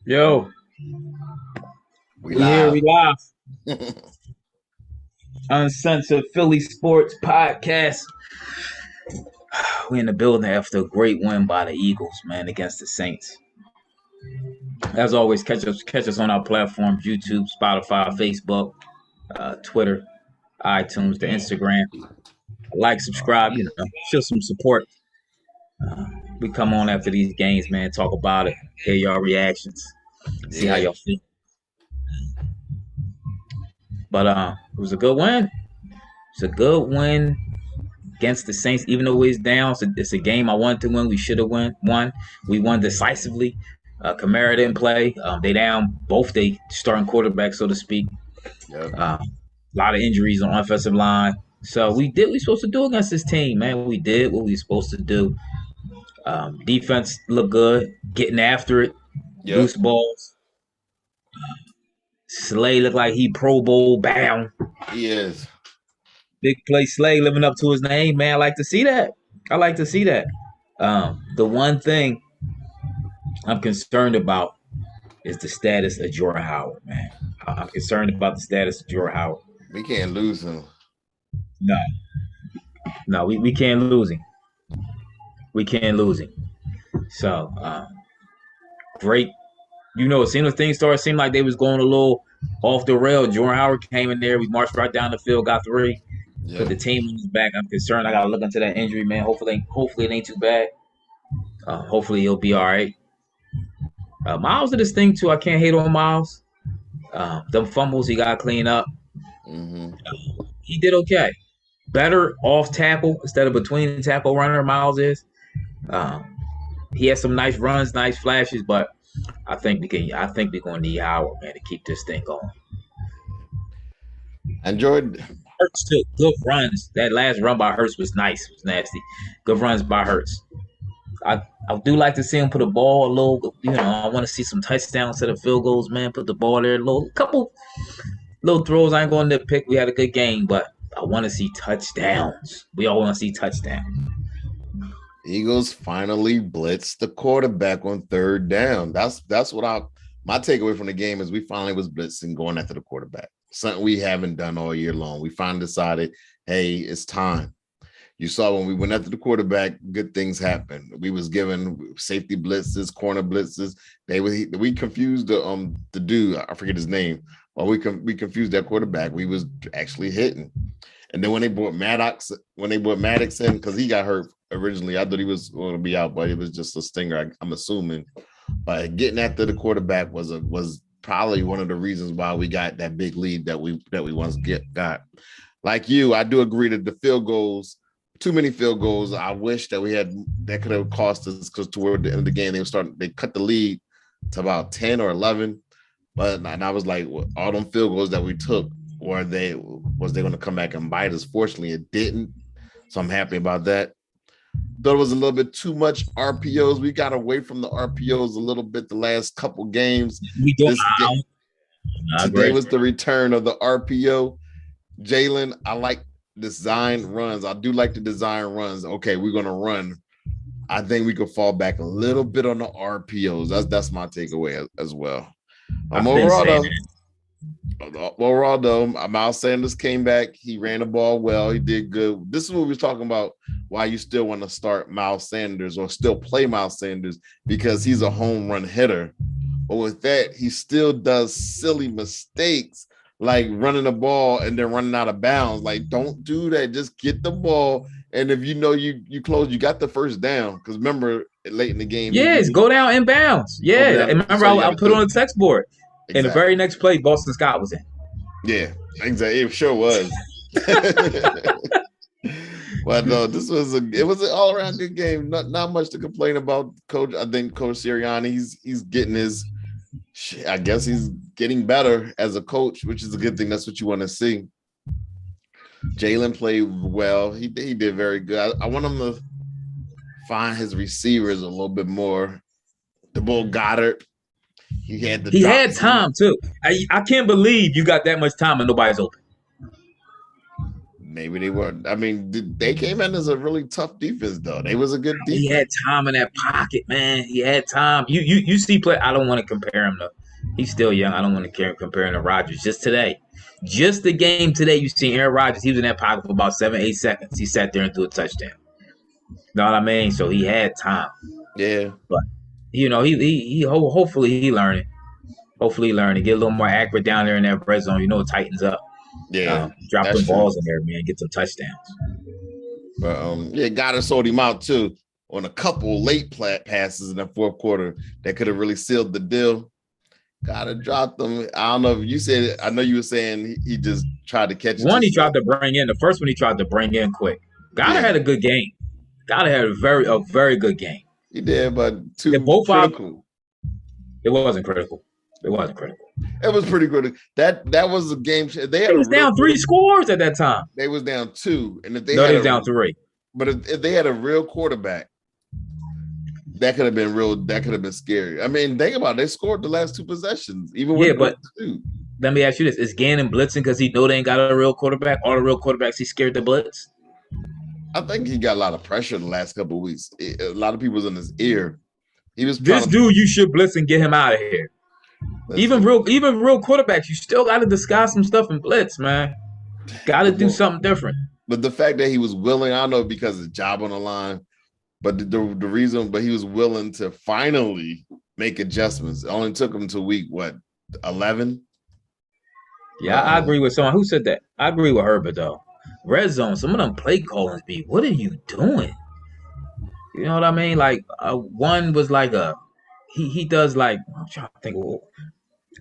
Yo, We we here, live. we live. Uncensored Philly Sports Podcast. We in the building after a great win by the Eagles, man, against the Saints. As always, catch us on our platforms: YouTube, Spotify, Facebook, Twitter, iTunes, the Instagram. Like, subscribe, show some support. We come on after these games, man, talk about it, hear y'all reactions, see how Yeah. y'all feel. But it was a good win. It's a good win against the Saints, even though it's down. It's a game I wanted to win. We should have won. We won decisively. Kamara didn't play. They down both they starting quarterbacks, so to speak. Yep. A lot of injuries on offensive line. So we did what we supposed to do against this team, man. We did what we supposed to do. Defense looked good, getting after it, Yep. loose balls. Slay looked like he Pro Bowl bound. He is. Big play Slay living up to his name, man. I like to see that. The one thing I'm concerned about is the status of Jordan Howard, man. I'm concerned about the status of Jordan Howard. We can't lose him. No, we can't lose him. We can't lose him. So, great. As soon as things started, seemed like they was going a little off the rail. Jordan Howard came in there. We marched right down the field, got 3. Yep. Put the team on his back. I'm concerned. I got to look into that injury, man. Hopefully it ain't too bad. Hopefully he'll be all right. Miles did this thing too. I can't hate on Miles. Them fumbles he got to clean up. Mm-hmm. He did okay. Better off tackle instead of between tackle runner. Miles is. He has some nice runs, nice flashes, but I think we're gonna need Howard, man, to keep this thing going. Enjoyed. Hurts too. Good runs. That last run by Hurts was nice. It was nasty. Good runs by Hurts. I do like to see him put the ball a little. I want to see some touchdowns instead of field goals, man. Put the ball there, couple little throws. I ain't going to nitpick. We had a good game, but I want to see touchdowns. We all want to see touchdowns. Eagles finally blitzed the quarterback on 3rd down. That's what my takeaway from the game is. We finally was blitzing, going after the quarterback. Something we haven't done all year long. We finally decided, hey, it's time. You saw when we went after the quarterback, good things happened. We was given safety blitzes, corner blitzes. We confused the dude. I forget his name. Well, we confused that quarterback. We was actually hitting. And then when they brought Maddox in, because he got hurt originally, I thought he was going to be out, but it was just a stinger, I'm assuming. But getting after the quarterback was probably one of the reasons why we got that big lead that we once got. Like you, I do agree that the field goals, too many field goals. I wish that that could have cost us, because toward the end of the game they cut the lead to about 10 or 11. But I was like, all them field goals that we took, was they going to come back and bite us? Fortunately, it didn't. So I'm happy about that. Thought it was a little bit too much RPOs. We got away from the RPOs a little bit the last couple games. Today was the return of the RPO. Jalen, I like design runs. I do like the design runs. Okay, we're going to run. I think we could fall back a little bit on the RPOs. That's my takeaway as well. Overall, though, Miles Sanders came back. He ran the ball well. He did good. This is what we were talking about, why you still want to start Miles Sanders or still play Miles Sanders, because he's a home run hitter. But with that, he still does silly mistakes, like running the ball and then running out of bounds. Like, don't do that. Just get the ball. And if you close, you got the first down. Because remember, late in the game. Yes, go down in bounds. Yeah. Remember, I put it on the text board. Exactly. And the very next play, Boston Scott was in. Yeah, exactly. It sure was. But no, it was an all around good game. Not much to complain about. Coach, I think Coach Sirianni, he's getting his. I guess he's getting better as a coach, which is a good thing. That's what you want to see. Jalen played well. He did very good. I want him to find his receivers a little bit more. The bull Goddard. He had the He drops. had time too. I can't believe you got that much time and nobody's open. Maybe they weren't. I mean, they came in as a really tough defense, though. They was a good defense. He had time in that pocket, man. He had time. You see play. I don't want to compare him to. He's still young. I don't want to compare him to Rodgers. Just the game today, you see Aaron Rodgers. He was in that pocket for about 7-8 seconds. He sat there and threw a touchdown. Know what I mean? So he had time. Yeah, but he hopefully he learning. Hopefully he learning. Get a little more accurate down there in that red zone. It tightens up. Yeah, drop them balls in there, man. Get some touchdowns. But Goddard sold him out too on a couple late passes in the fourth quarter that could have really sealed the deal. Goddard dropped them. I don't know if you said. I know you were saying he just tried to catch. One he tried to bring in. The first one he tried to bring in quick. Goddard had a good game. Goddard had a very good game. He did, but both critical. It wasn't critical. It wasn't critical. It was pretty good. That was a game. They was down 3 scores at that time. They was down 2, and if they they was down 3. But if they had a real quarterback, that could have been real. That could have been scary. I mean, think about it. They scored the last 2 possessions, even with but 2. Let me ask you this: is Gannon blitzing because he know they ain't got a real quarterback? All the real quarterbacks he scared to blitz. I think he got a lot of pressure in the last couple of weeks. A lot of people was in his ear. He was this dude. You should blitz and get him out of here. Even real quarterbacks, you still got to disguise some stuff in blitz, man. Got to do something different. But the fact that he was willing, I don't know because his job on the line, but the reason, but he was willing to finally make adjustments. It only took him to week 11. Yeah, I agree with someone who said that. I agree with Herbert though. Red zone, some of them play callings be. What are you doing? You know what I mean? Like one was like he does like I'm trying to think.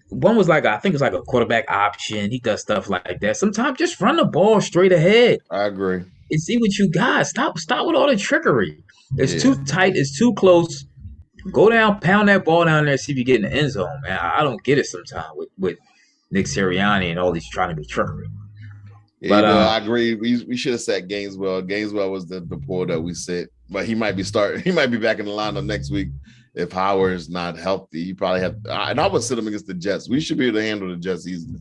One was like I think it's like a quarterback option. He does stuff like that. Sometimes just run the ball straight ahead. I agree. And see what you got. Stop with all the trickery. It's too tight. It's too close. Go down, pound that ball down there. See if you get in the end zone, man. I don't get it sometimes with Nick Sirianni and all these trying to be trickery. Yeah, but I agree. We should have sat Gaineswell. Gaineswell was the pool that we sit, but he might be back in the lineup next week. If Howard's not healthy, you probably have. And I would sit him against the Jets. We should be able to handle the Jets easily.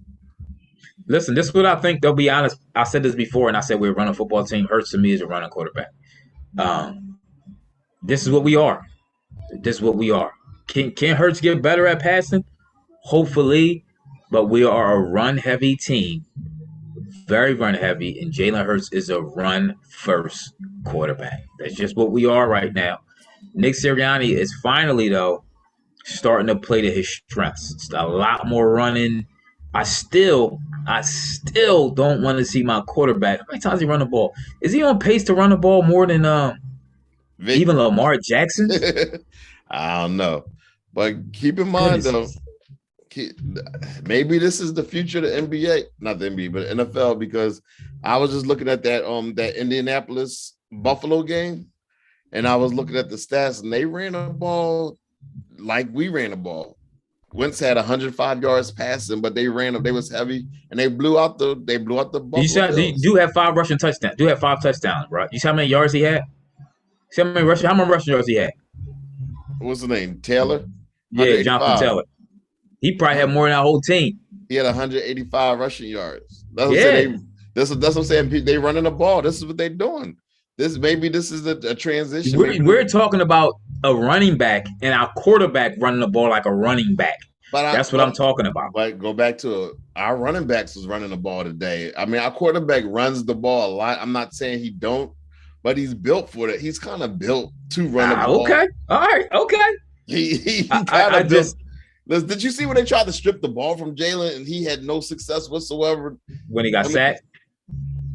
Listen, this is what I think. They'll be honest. I said this before, and I said we're a running football team. Hurts to me is a running quarterback. This is what we are. This is what we are. Can Hurts get better at passing? Hopefully, but we are a run-heavy team. Very run-heavy, and Jalen Hurts is a run-first quarterback. That's just what we are right now. Nick Sirianni is finally, though, starting to play to his strengths. It's a lot more running. I still don't want to see my quarterback. How many times he run the ball? Is he on pace to run the ball more than even Lamar Jackson? I don't know. But keep in mind, though, maybe this is the future of the NBA. Not the NBA, but NFL, because I was just looking at that Indianapolis Buffalo game. And I was looking at the stats, and they ran the ball like we ran the ball. Wentz had 105 yards passing, but they ran them. They was heavy, and they blew out the Buffalo. You do have 5 rushing touchdowns. Do have 5 touchdowns, bro. You see how many yards he had? See how many rushing yards he had? What's the name? Taylor? Yeah, Jonathan Taylor. He probably had more than our whole team. He had 185 rushing yards. That's what I'm saying. They running the ball. This is what they're doing. This is a transition. We're talking about a running back and our quarterback running the ball like a running back. That's what I'm talking about. But go back to our running backs was running the ball today. I mean, our quarterback runs the ball a lot. I'm not saying he don't, but he's built for it. He's kind of built to run the ball. Okay. All right. Okay. He kind of built. Did you see when they tried to strip the ball from Jalen and he had no success whatsoever? When he got sacked?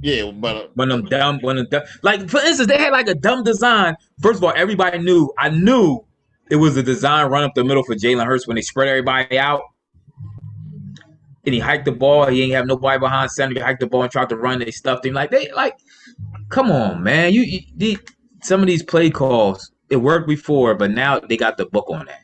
Yeah, but like for instance, they had like a dumb design. First of all, everybody knew. I knew it was a design run up the middle for Jalen Hurts when they spread everybody out, and he hiked the ball. He ain't have nobody behind center. He hiked the ball and tried to run. They stuffed him. Come on, man. Some of these play calls it worked before, but now they got the book on that.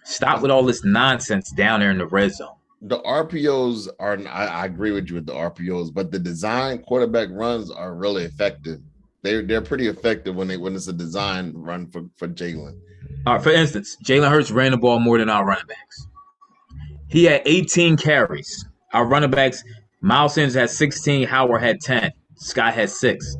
Stop with all this nonsense down there in the red zone. The RPOs I agree with you with the RPOs, but the design quarterback runs are really effective. They're pretty effective when it's a design run for Jalen. All right, for instance, Jalen Hurts ran the ball more than our running backs. He had 18 carries. Our running backs, Miles Sanders had 16, Howard had 10, Scott had 6.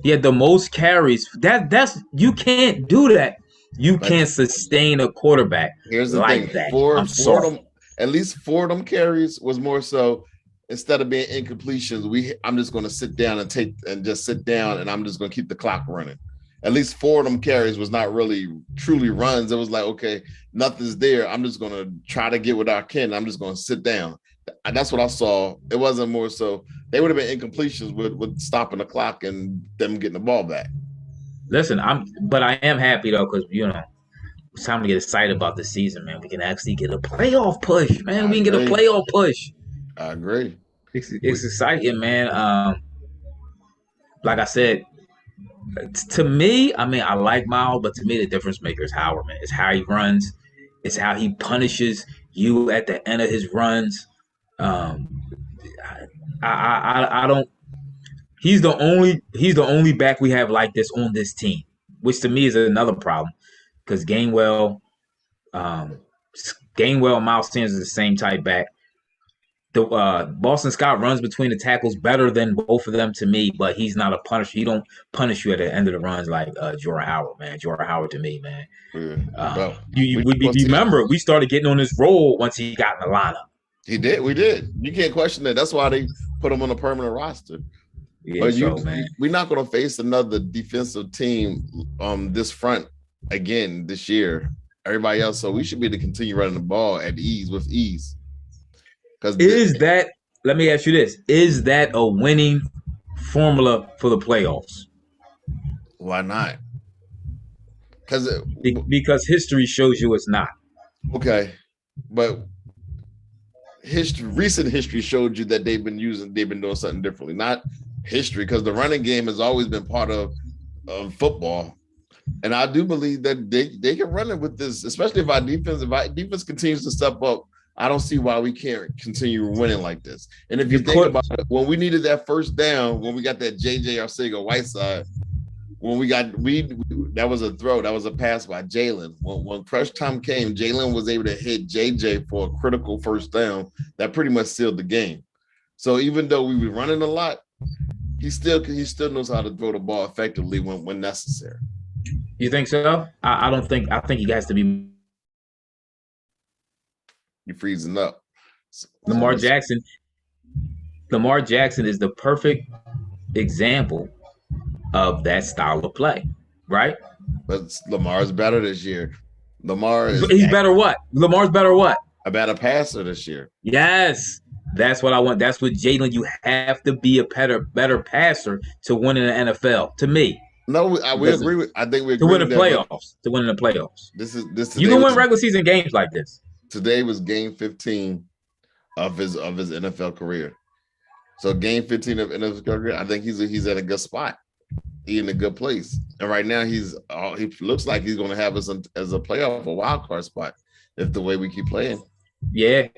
He had the most carries. That's you can't do that. You But can't sustain a quarterback here's the like thing: that. four I'm four of sorry. them, at least 4 of them carries was more so. Instead of being incompletions, I'm just going to sit down and just sit down, and I'm just going to keep the clock running. At least 4 of them carries was not really truly runs. It was like, okay, nothing's there. I'm just going to try to get what I can. I'm just going to sit down. And that's what I saw. It wasn't more so they would have been incompletions with stopping the clock and them getting the ball back. Listen, but I am happy though because it's time to get excited about the season, man. We can actually get a playoff push, man. We can get a playoff push. I agree. It's exciting, man. Like I said, to me, I mean, I like Miles, but to me, the difference maker is Howard, man. It's how he runs. It's how he punishes you at the end of his runs. I don't. He's the only back we have like this on this team, which to me is another problem because Gainwell, Miles Sanders is the same type back. The Boston Scott runs between the tackles better than both of them to me, but he's not a punisher. He don't punish you at the end of the runs like Jordan Howard, man. Jordan Howard to me, man. You remember we started getting on this roll once he got in the lineup. He did. We did. You can't question that. That's why they put him on a permanent roster. Yeah, but we're not going to face another defensive team this front again this year. Everybody else, so we should be able to continue running the ball with ease. Let me ask you this: is that a winning formula for the playoffs? Why not? Because history shows you it's not. Okay, but recent history showed you that they've been doing something differently. Not history, because the running game has always been part of football, and I do believe that they can run it with this, especially if our defense continues to step up. I don't see why we can't continue winning like this. And if you think about it, when we needed that first down, when we got that JJ Arcega-Whiteside, that was a throw, that was a pass by Jalen. When crunch time came, Jalen was able to hit JJ for a critical first down that pretty much sealed the game. So even though we were running a lot, he still knows how to throw the ball effectively when necessary. You think so? I don't think. I think he has to be. You're freezing up. Lamar Jackson is the perfect example of that style of play, right? But Lamar's better this year. He's better what? Lamar's better what? A better passer this year. Yes. That's what I want. That's what Jalen. You have to be a better passer to win in the NFL. To me. No, we agree. I think we agree to win the playoffs. To win in the playoffs. This. You can win regular season games like this. Today was game 15 of his NFL career. So game 15 of NFL career, I think he's at a good spot. He's in a good place. And right now he looks like he's going to have us as a playoff, a wild card spot if the way we keep playing. Yeah,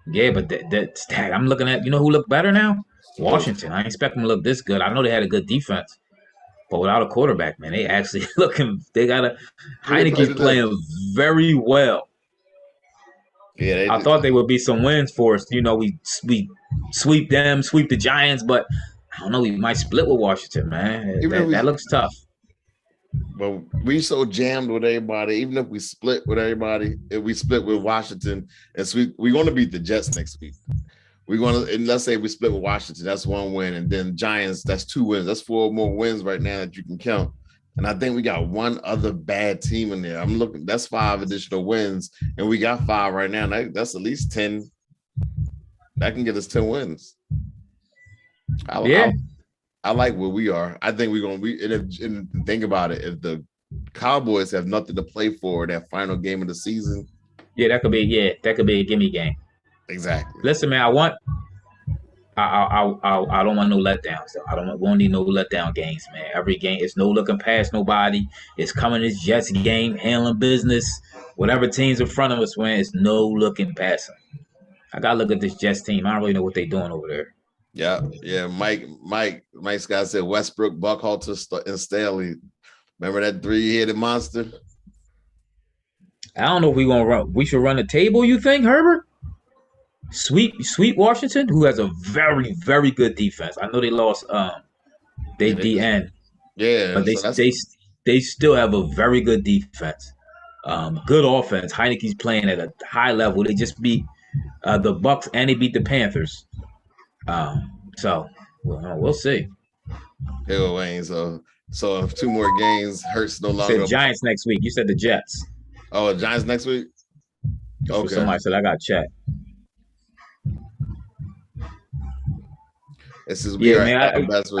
but I'm looking at, who look better now? Washington. I expect them to look this good. I know they had a good defense, but without a quarterback, man, they actually they got Heineke's playing very well. Yeah, I thought they would be some wins for us. We sweep them, sweep the Giants, but I don't know. We might split with Washington, man. That looks tough. But we so jammed with everybody. Even if we split with everybody, if we split with Washington, and we're going to beat the Jets next week. We're going to, and let's say we split with Washington, that's 1 win, and then Giants, that's 2 wins. That's 4 more wins right now that you can count. And I think we got one other bad team in there. I'm looking, that's 5 additional wins, and we got 5 right now. That's at least 10. That can get us 10 wins. I like where we are. I think we're going to and think about it. If the Cowboys have nothing to play for that final game of the season. Yeah, that could be a gimme game. Exactly. Listen, man, I don't want no letdowns. Though. I won't need no letdown games, man. Every game, it's no looking past nobody. It's coming this Jets game, handling business. Whatever teams in front of us win, it's no looking past them. I gotta look at this Jets team. I don't really know what they're doing over there. Yeah. Mike Scott said Westbrook, Buckhalter, and Staley. Remember that 3-headed monster? I don't know if we should run a table, you think, Herbert? Sweet Washington, who has a very, very good defense. I know they lost they Yeah, they just DN, yeah. but So that's they still have a very good defense. Good offense. Heineke's playing at a high level. They just beat the Bucks and they beat the Panthers. So we'll see. Hill Wayne. So if 2 more games, Hurts no You said longer. Giants next week. You said the Jets. Oh, Giants next week. That's what Okay. somebody said. I got checked. This is Yeah, man.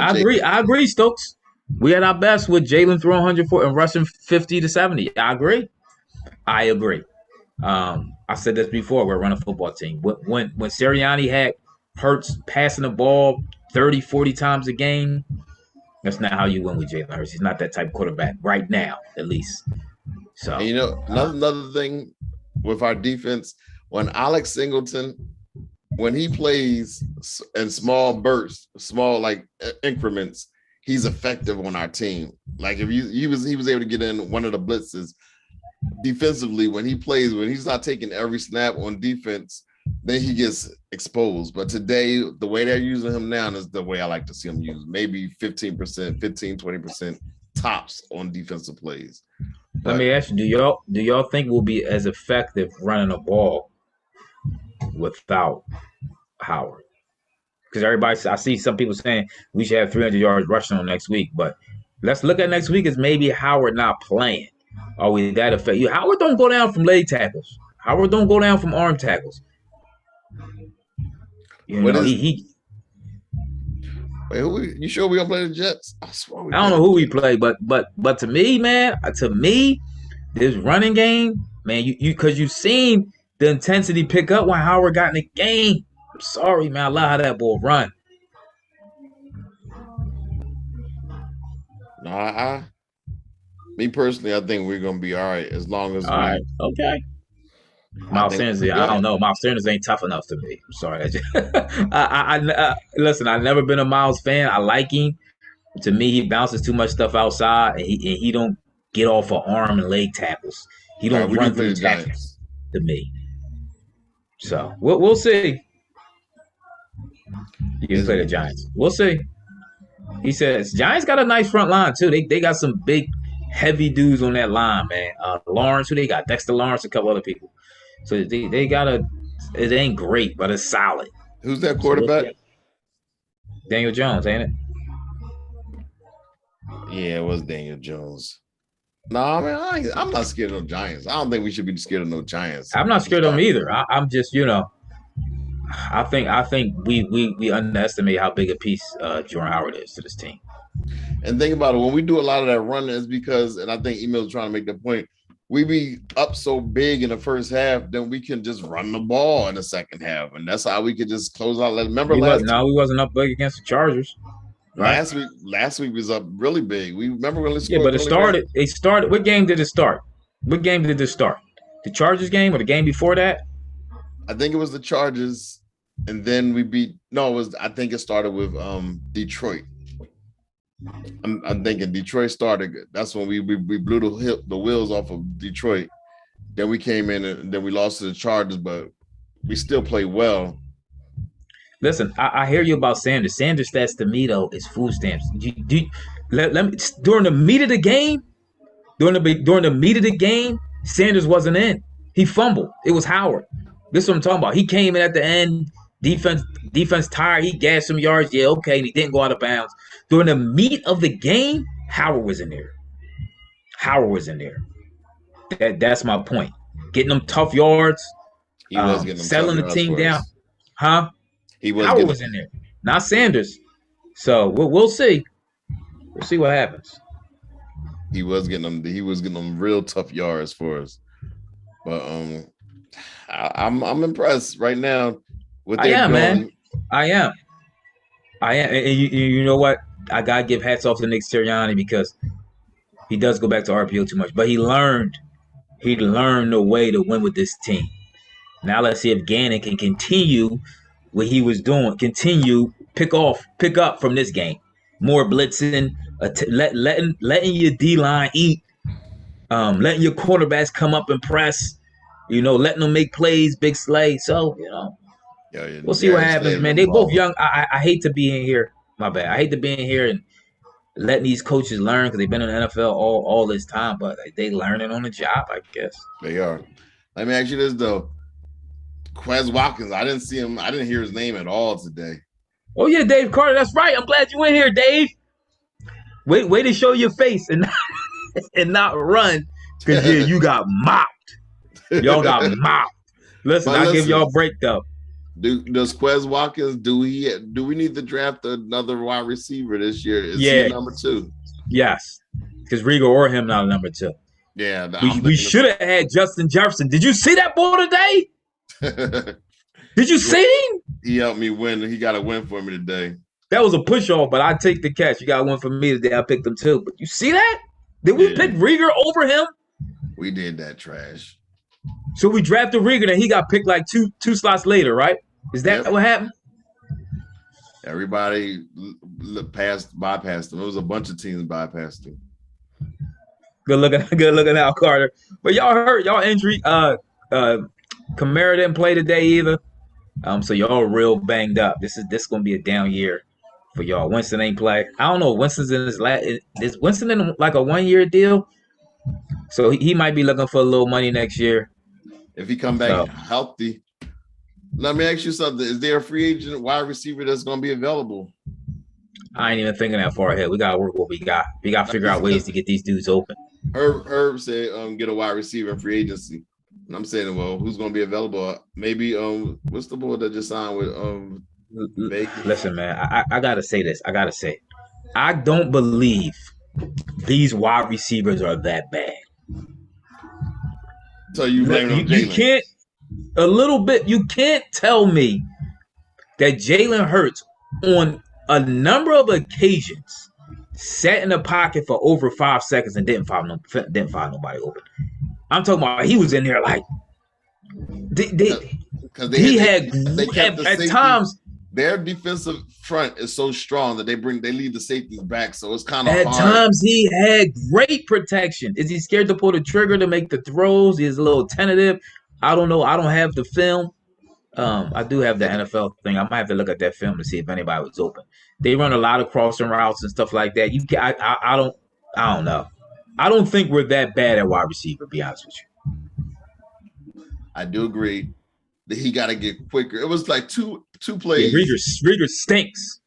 I agree, Stokes. We had our best with Jalen throwing 104 and rushing 50 to 70. I agree. I said this before. We're running a football team. When Sirianni had Hurts passing the ball 30, 40 times a game, that's not how you win with Jalen Hurts. He's not that type of quarterback right now, at least. So, And another thing with our defense, when Alex Singleton, when he plays in small bursts, small like increments, he's effective on our team. Like if he was able to get in one of the blitzes defensively when he plays, when he's not taking every snap on defense, then he gets exposed. But today, the way they're using him now is the way I like to see him used. Maybe 15%, 20% tops on defensive plays. Let me ask you, do y'all think we'll be as effective running a ball without Howard? Because I see some people saying we should have 300 yards rushing on next week, but let's look at next week as maybe Howard not playing. Are we that effective? Howard don't go down from leg tackles. Howard don't go down from arm tackles. You sure we gonna play the Jets? I don't know who we play, but to me, man, this running game, man, because you've seen the intensity pick up when Howard got in the game. I'm sorry, man, I love how that ball run. Me personally, I think we're gonna be all right as long as okay. Miles Sanders, I don't know. Miles Sanders ain't tough enough to me. I'm sorry. Listen, I've never been a Miles fan. I like him. To me, he bounces too much stuff outside, and he don't get off of arm and leg tackles. He don't run through the tackles to me. So we'll see. You can play the Giants. We'll see. He says Giants got a nice front line too. They got some big, heavy dudes on that line, man. Lawrence, who they got? Dexter Lawrence, a couple other people. So they got it ain't great, but it's solid. Who's that quarterback? Daniel Jones, ain't it? Yeah, it was Daniel Jones. No, I mean, I'm not scared of no Giants. I don't think we should be scared of no Giants. I'm not scared of them either. I'm just, I think we underestimate how big a piece Jordan Howard is to this team. And think about it, when we do a lot of that running, it's because, and I think Emil's trying to make the point, we be up so big in the first half, then we can just run the ball in the second half, and that's how we could just close out. Remember we wasn't up big against the Chargers. Right? Last week was up really big. We remember when but it started. It started. What game did it start? What game did it start? The Chargers game or the game before that? I think it was the Chargers, and then we beat. No, it was. I think it started with Detroit. I'm thinking Detroit started. That's when we blew the wheels off of Detroit. Then we came in and then we lost to the Chargers, but we still played well. Listen, I hear you about Sanders. Sanders stats to me though is food stamps. Let me during the meat of the game. During the meat of the game, Sanders wasn't in. He fumbled. It was Howard. This is what I'm talking about. He came in at the end. Defense tired. He gassed some yards. Yeah, okay. And he didn't go out of bounds. During the meat of the game, Howard was in there. That's my point. Getting them tough yards. He was getting them settling the team down. Huh? Howard was in there. Not Sanders. So we'll see. We'll see what happens. He was getting them real tough yards for us. But I'm impressed right now with their doing. Man. I am. And you know what? I gotta give hats off to Nick Sirianni because he does go back to RPO too much, but he learned the way to win with this team. Now let's see if Gannon can continue what he was doing, continue pick up from this game. More blitzing, letting your D line eat, letting your quarterbacks come up and press. Letting them make plays, big slay. So we'll see what happens, man. They both young. I hate to be in here. My bad. I hate to be in here and letting these coaches learn because they've been in the NFL all this time, but they learning on the job, I guess. They are. Let me ask you this though. Quez Watkins, I didn't see him. I didn't hear his name at all today. Oh yeah, Dave Carter. That's right. I'm glad you in here, Dave. Wait to show your face and not run because you got mopped. Y'all got mopped. Listen, I'll give y'all a break though. Does Quez Watkins? Do we need to draft another wide receiver this year? Is he number 2? Yes, because Rieger or him not number 2. Yeah, we should have had Justin Jefferson. Did you see that ball today? Did you see him? He helped me win. He got a win for me today. That was a push off, but I take the catch. You got one for me today. I picked him too. But you see that? Did we pick Rieger over him? We did that trash. So we drafted Rieger, and he got picked like two slots later, right? Is that what happened? Everybody bypassed him. It was a bunch of teams bypassed him. Good looking out, Carter. But y'all hurt. Y'all injury. Kamara didn't play today either. So y'all real banged up. This is gonna be a down year for y'all. Winston ain't play. I don't know. Winston's in his is Winston in like a 1-year deal? So he might be looking for a little money next year. If he come back healthy. Let me ask you something. Is there a free agent wide receiver that's gonna be available? I ain't even thinking that far ahead. We gotta work what we got. We gotta figure out ways to get these dudes open. Herb said get a wide receiver in free agency. And I'm saying, well, who's going to be available? Maybe what's the boy that just signed with Vegas? Listen, man, I gotta say this. I don't believe these wide receivers are that bad. So you blame on Jalen? You can't a little bit. You can't tell me that Jalen Hurts on a number of occasions sat in the pocket for over 5 seconds and didn't find nobody open. I'm talking about he was in there like at times. Their defensive front is so strong that they lead the safeties back, so it's kind of hard. At times he had great protection. Is he scared to pull the trigger to make the throws? He's a little tentative. I don't know. I don't have the film. I do have the NFL thing. I might have to look at that film to see if anybody was open. They run a lot of crossing routes and stuff like that. I don't know. I don't think we're that bad at wide receiver, to be honest with you. I do agree that he got to get quicker. It was like two plays. Yeah, Rieger stinks.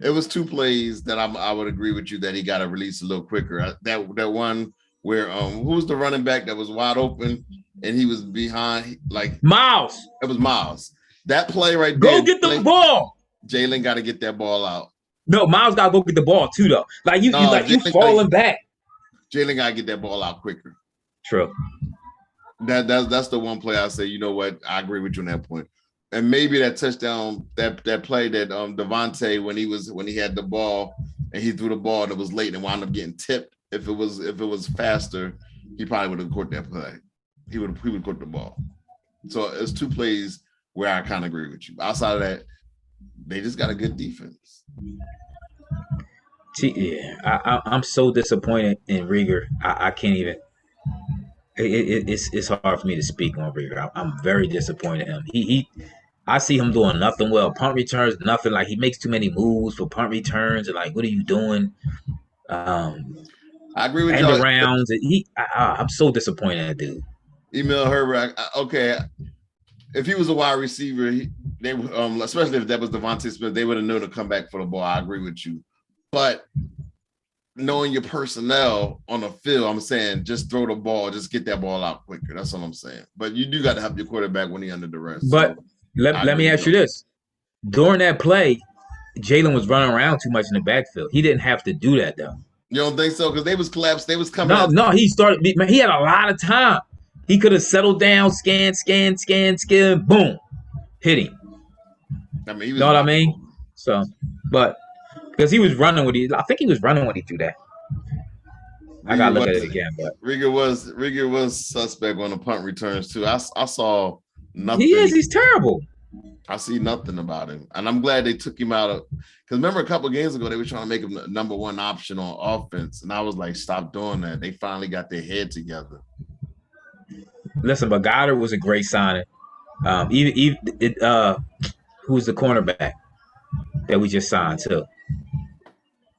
It was 2 plays that I would agree with you that he got to release a little quicker. That one where who was the running back that was wide open and he was behind like Miles. It was Miles. That play right there. Go get the ball. Jalen got to get that ball out. No, Miles got to go get the ball too, though. Like you falling back. Jalen got to get that ball out quicker. True. That's the one play I say, you know what? I agree with you on that point. And maybe that touchdown, that play that Devontae when he had the ball and he threw the ball and it was late and wound up getting tipped. If it was faster, he probably would have caught that play. He would caught the ball. So it's 2 plays where I kind of agree with you. Outside of that, they just got a good defense. Yeah, I'm so disappointed in Rieger. I can't even. It's hard for me to speak on Rieger. I'm very disappointed in him. I see him doing nothing well. Punt returns, nothing. Like he makes too many moves for punt returns. And like, what are you doing? I agree with you. And rounds. I'm so disappointed in that dude. Email Herbert. Okay, if he was a wide receiver, they especially if that was Devontae Smith, they would have known to come back for the ball. I agree with you, but knowing your personnel on the field, I'm saying just throw the ball, just get that ball out quicker. That's what I'm saying. But you do got to help your quarterback when he's under duress. But so let me ask you this: during that play, Jalen was running around too much in the backfield. He didn't have to do that though. You don't think so? Because they was collapsed. They was coming. No. He started. Man, he had a lot of time. He could have settled down, scan, boom, hit him. I mean, you know what I mean? So, but because he was running with I think he was running when he threw that. I gotta look at it again. But Rieger was suspect on the punt returns too. I saw nothing. He is. He's terrible. I see nothing about him. And I'm glad they took him out of because remember a couple of games ago, they were trying to make him the number one option on offense. And I was like, stop doing that. They finally got their head together. Listen, but Goddard was a great signing. Who's the cornerback that we just signed too?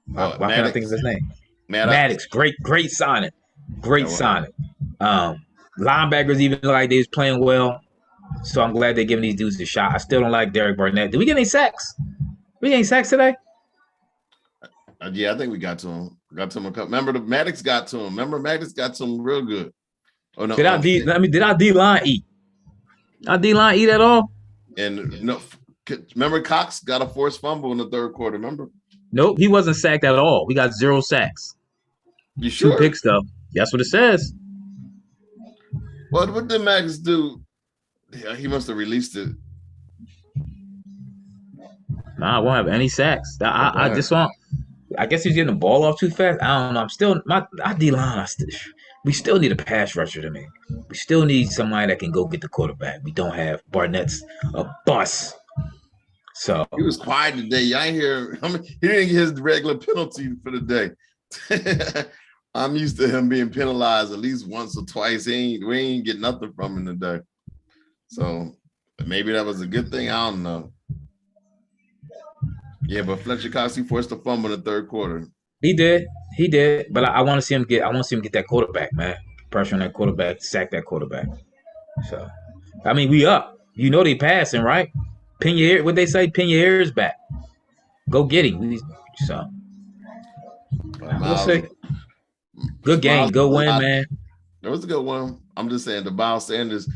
Why can't I think of his name? Maddox. Great signing. Great signing. Linebackers even look like they was playing well. So I'm glad they're giving these dudes a shot. I still don't like Derek Barnett. Did we get any sacks? We get any sacks today? Yeah, I think we got to him. Got to him a couple. Remember, Maddox got to him. Remember, Maddox got to him real good. Oh no! Did our D line eat? Our D line eat at all? And no, remember Cox got a forced fumble in the third quarter. Remember? Nope, he wasn't sacked at all. We got 0 sacks. You sure? 2 picks though. That's what it says. What did Maddox do? Yeah, he must have released it. Nah, I won't have any sacks. I just want. I guess he's getting the ball off too fast. I don't know. I'm still our D line. We still need a pass rusher to me. We still need somebody that can go get the quarterback. We don't have. Barnett's a bust. So he was quiet today. Y'all ain't hear. He didn't get his regular penalty for the day. I'm used to him being penalized at least once or twice. We ain't get nothing from him today. So maybe that was a good thing. I don't know. Yeah, but Fletcher Cox, he forced a fumble in the third quarter. He did. But I want to see him get. I want to see him get that quarterback, man. Pressure on that quarterback, sack that quarterback. So, I mean, we up. You know they passing, right? Pin your ear. What they say? Pin your ears back. Go get him. So, we'll see. Good game. Good win, man. That was a good one. I'm just saying, the Miles Sanders.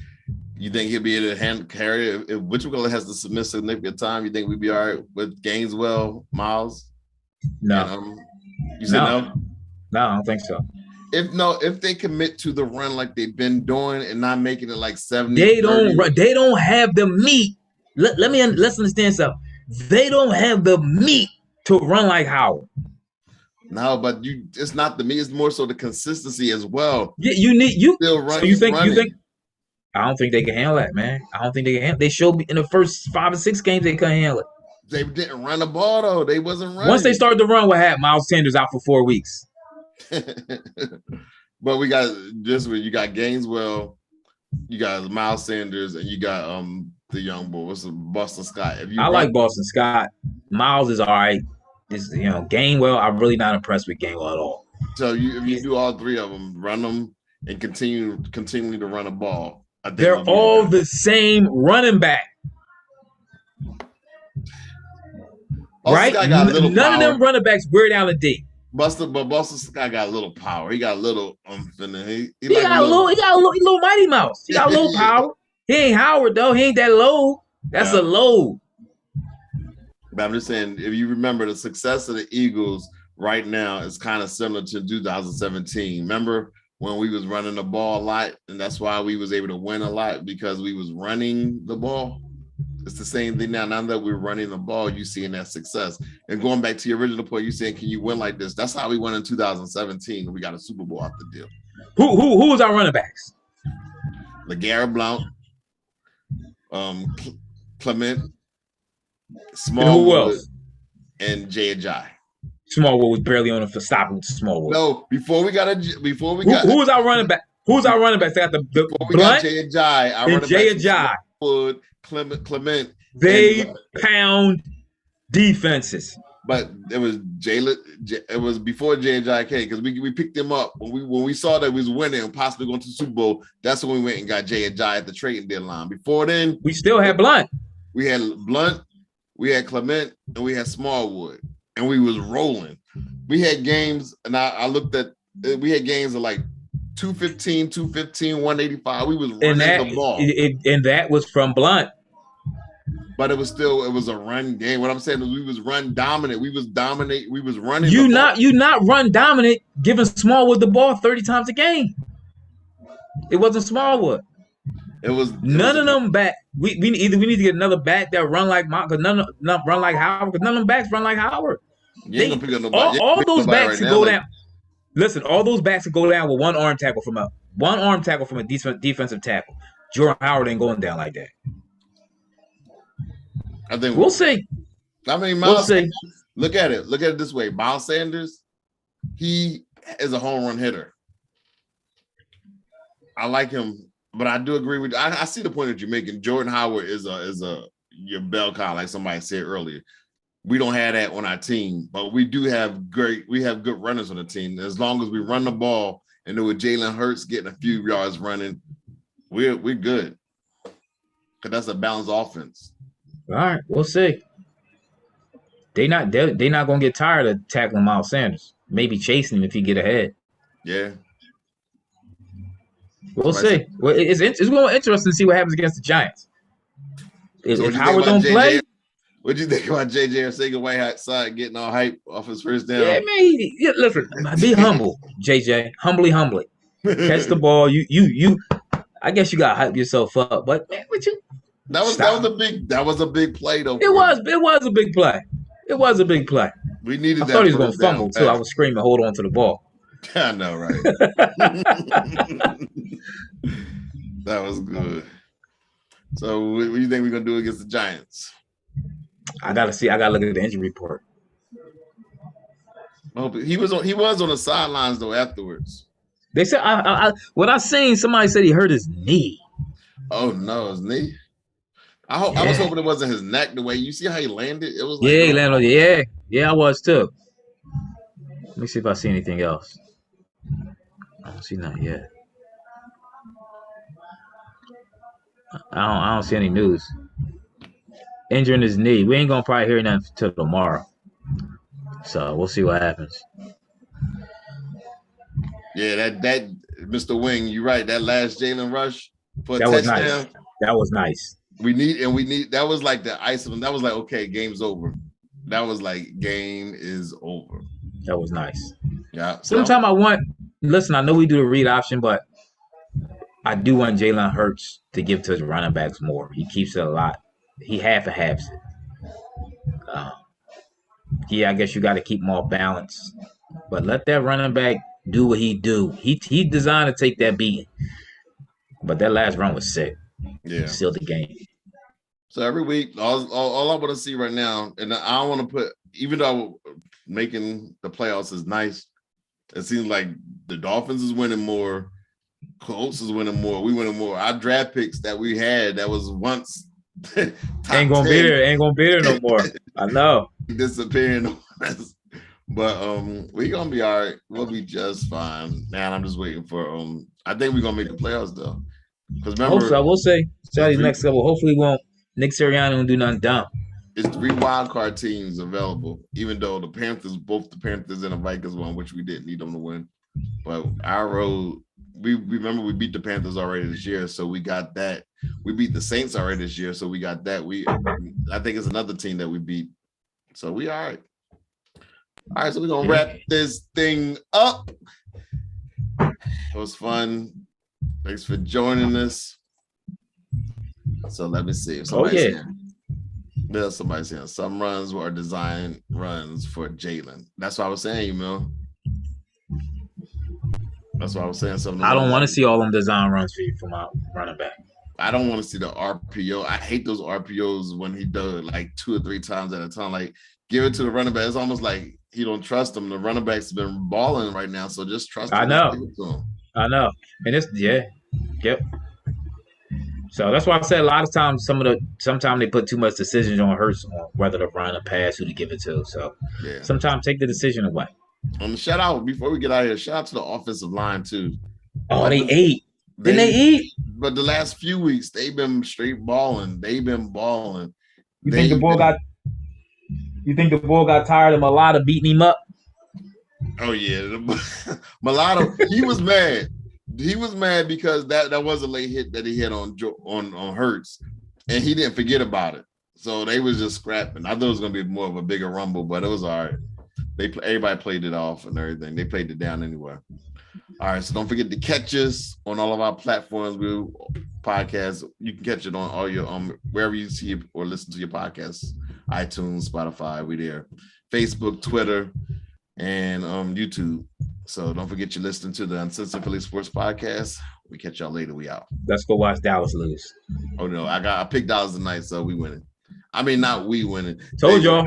You think he'll be able to carry it? If Whitworth has to submit significant time, you think we'd be all right with Gaineswell, Miles? No. And, you said no? No, I don't think so. If they commit to the run like they've been doing and not making it like 70, they don't have the meat. Let's understand something. They don't have the meat to run like Howard. No, but it's not the meat, it's more so the consistency as well. Yeah, you still run. So you think I don't think they can handle that, man. I don't think they can handle. They showed me in the first 5 or 6 games they couldn't handle it. They didn't run the ball though. They wasn't running. Once they started to run, what happened? Miles Sanders out for 4 weeks. But we got you got Gaineswell, you got Miles Sanders, and you got the young boy. What's Boston Scott? I like Boston Scott. Miles is all right. Gainwell, I'm really not impressed with Gainwell at all. So if you do all 3 of them, run them and continuing to run a ball. They're all the same running back. Right? None of them running backs wear down the D. But Boston Scott got a little power. He got a little in there. He got a little Mighty Mouse. He got a little power. He ain't Howard though. He ain't that low. That's a load. But I'm just saying, if you remember the success of the Eagles right now is kind of similar to 2017. Remember when we was running the ball a lot, and that's why we was able to win a lot because we was running the ball. It's the same thing now. Now that we're running the ball, you seeing that success. And going back to your original point, you saying, can you win like this? That's how we won in 2017. We got a Super Bowl off the deal. Who was our running backs? LeGarrette Blount, Clement, Smallwood, and Jay Ajayi. Smallwood was barely on it for stopping Smallwood. No, before we got who was our running back? Who's our running back? They got the Blunt, Jay Ajayi. And Jay Ajayi. Smallwood, Clement. They pound defenses. But it was Jalen. It was before Jay Ajayi came because we picked him up when we saw that we was winning and possibly going to the Super Bowl. That's when we went and got Jay Ajayi at the trading deadline. Before then, we still had Blunt. We had Blunt, we had Clement, and we had Smallwood, and we was rolling. We had games, and I looked at. We had games of like 215, 185. We was running the ball, and that was from Blunt. But it was a run game. What I'm saying is we was run dominant. We was dominate. We was running. You not run dominant, giving Smallwood the ball 30 times a game. It wasn't Smallwood. None of them back. We need to get another back that run like because none run like Howard. Because none of them backs run like Howard. All those backs can go down. Listen, all those backs can go down with one arm tackle from a defensive tackle. Jordan Howard ain't going down like that. I think we'll see. I mean, We'll Miles. see. Look at it. Look at it this way. Miles Sanders, he is a home run hitter. I like him, but I do agree with you. I see the point that you're making. Jordan Howard is a your bell cow, like somebody said earlier. We don't have that on our team, but we do have good runners on the team. As long as we run the ball and with Jalen Hurts getting a few yards running, we're good. Because that's a balanced offense. All right, we'll see. They not gonna get tired of tackling Miles Sanders. Maybe chasing him if he get ahead. Yeah. We'll see. Well, it's going to be interesting to see what happens against the Giants. If Howard don't play, what'd you think about JJ Arcega-Whiteside getting all hype off his first down? Yeah, man. Listen, be humble, JJ. Humbly. Catch the ball. You. I guess you got to hype yourself up, but man, what you? That was a big play though. It was a big play. It was a big play. We needed. I thought he was going to fumble too. I was screaming, "Hold on to the ball." I know, right? That was good. So, what do you think we're gonna do against the Giants? I gotta look at the injury report. He was on the sidelines though afterwards. They said what I seen. Somebody said he hurt his knee. Oh no, his knee. I was hoping it wasn't his neck. The way you see how he landed, it was. He landed. Yeah, I was too. Let me see if I see anything else. I don't see nothing yet. I don't see any news. Injuring his knee. We ain't gonna probably hear nothing till tomorrow. So we'll see what happens. Yeah, that Mr. Wing, you're right. That last Jalen rush for a touchdown. Nice. That was nice. We need that was like the ice. That was like, okay, game's over. That was like game is over. That was nice. Yeah. Sometimes listen, I know we do the read option, but I do want Jalen Hurts to give to his running backs more. He keeps it a lot. He half-halves it. I guess you got to keep more balance. But let that running back do what he do. He designed to take that beating. But that last run was sick. Yeah. Sealed the game. So every week, all I want to see right now, and I don't want to put, even though making the playoffs is nice, it seems like the Dolphins is winning more, Colts is winning more, we winning more. Our draft picks that we had that was once ain't gonna be there no more. I know. Disappearing. But we gonna be all right. We'll be just fine. Man, I'm just waiting for I think we're gonna make the playoffs though. Because remember, hope so. We'll see. These next couple. Hopefully, Nick Sirianni won't do nothing dumb. It's 3 wild card teams available, even though both the Panthers and the Vikings won, which we didn't need them to win. But our road, we remember we beat the Panthers already this year, so we got that. We beat the Saints already this year, so we got that. I think it's another team that we beat. So we all right. All right, so we're gonna wrap this thing up. It was fun. Thanks for joining us. So let me see. If somebody's somebody's saying some runs were design runs for Jalen. That's what I was saying, That's what I was saying. I don't want to see all them design runs for you from my running back. I don't want to see the RPO. I hate those RPOs when he does like 2 or 3 times at a time. Like, give it to the running back. It's almost like he don't trust him. The running back's been balling right now, so just trust him. I know. And it's yep. So that's why I said a lot of times sometimes they put too much decisions on Hurts on whether to run or pass, who to give it to. So sometimes take the decision away. Shout out before we get out of here. Shout out to the offensive line too. Oh, they ate. Didn't they eat? But the last few weeks they've been straight balling. They've been balling. You think the boy got tired of Malata beating him up? Oh yeah, Malata. He was mad. He was mad because that was a late hit that he hit on Hurts, and he didn't forget about it. So they was just scrapping. I thought it was gonna be more of a bigger rumble, but it was all right. Everybody played it off and everything. They played it down anyway. All right, so don't forget to catch us on all of our platforms. We podcasts. You can catch it on all your wherever you see or listen to your podcasts. iTunes, Spotify, we there. Facebook, Twitter, and YouTube. So don't forget you're listening to the Uncensored Philly Sports Podcast. We catch y'all later. We out. Let's go watch Dallas lose. Oh no, I picked Dallas tonight, so we winning. I mean, not we winning. Told They y'all.